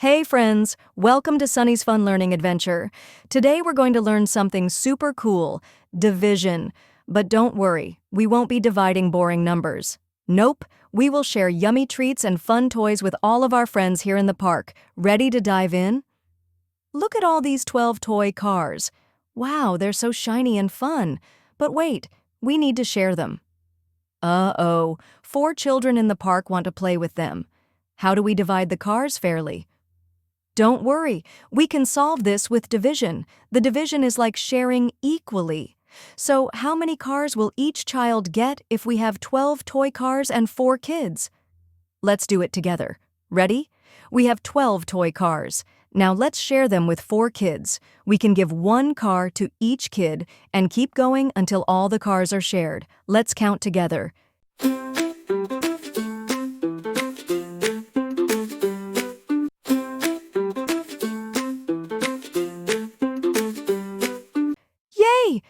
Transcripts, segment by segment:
Hey friends, welcome to Sunny's Fun Learning Adventure. Today we're going to learn something super cool, division. But don't worry, we won't be dividing boring numbers. Nope, we will share yummy treats and fun toys with all of our friends here in the park. Ready to dive in? Look at all these 12 toy cars. Wow, they're so shiny and fun. But wait, we need to share them. Uh-oh, 4 children in the park want to play with them. How do we divide the cars fairly? Don't worry, we can solve this with division. The division is like sharing equally. So how many cars will each child get if we have 12 toy cars and 4 kids? Let's do it together. Ready? We have 12 toy cars. Now let's share them with 4 kids. We can give 1 car to each kid and keep going until all the cars are shared. Let's count together. Yay!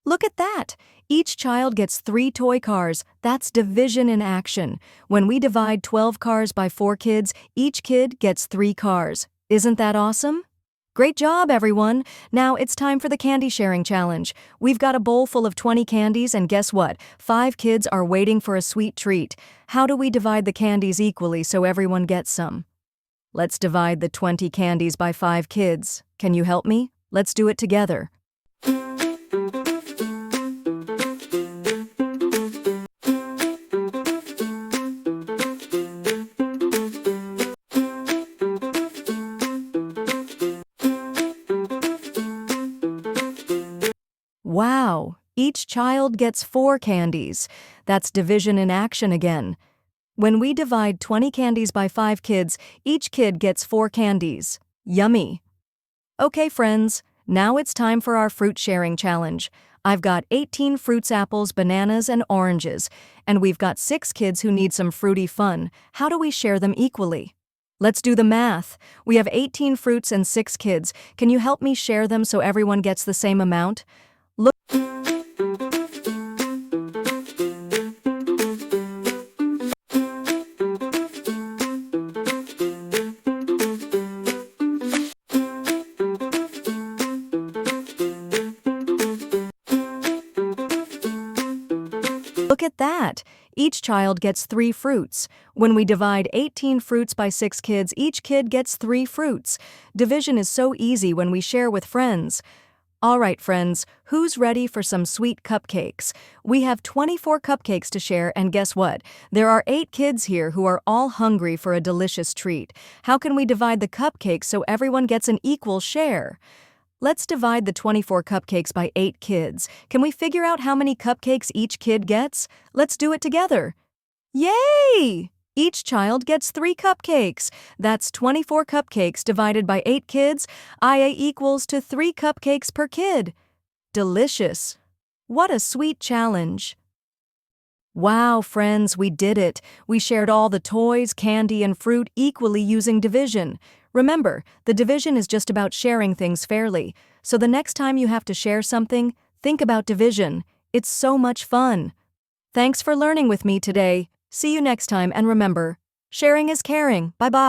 Look at that! Each child gets 3 toy cars. That's division in action. When we divide 12 cars by 4 kids, each kid gets 3 cars. Isn't that awesome? Great job, everyone! Now it's time for the candy sharing challenge. We've got a bowl full of 20 candies, and guess what? 5 kids are waiting for a sweet treat. How do we divide the candies equally so everyone gets some? Let's divide the 20 candies by 5 kids. Can you help me? Let's do it together. Wow, each child gets 4 candies. That's division in action again. When we divide 20 candies by 5 kids, each kid gets 4 candies. Yummy! Okay, friends, now it's time for our fruit sharing challenge. I've got 18 fruits, apples, bananas, and oranges, and we've got 6 kids who need some fruity fun. How do we share them equally? Let's do the math. We have 18 fruits and 6 kids. Can you help me share them so everyone gets the same amount? Look at that! Each child gets 3 fruits. When we divide 18 fruits by 6 kids, each kid gets 3 fruits. Division is so easy when we share with friends. All right, friends, who's ready for some sweet cupcakes? We have 24 cupcakes to share, and guess what? There are 8 kids here who are all hungry for a delicious treat. How can we divide the cupcakes so everyone gets an equal share? Let's divide the 24 cupcakes by 8 kids. Can we figure out how many cupcakes each kid gets? Let's do it together. Yay! Each child gets 3 cupcakes. That's 24 cupcakes divided by 8 kids. IA equals to 3 cupcakes per kid. Delicious. What a sweet challenge. Wow, friends, we did it. We shared all the toys, candy, and fruit equally using division. Remember, the division is just about sharing things fairly. So the next time you have to share something, think about division. It's so much fun. Thanks for learning with me today. See you next time, and remember, sharing is caring. Bye-bye.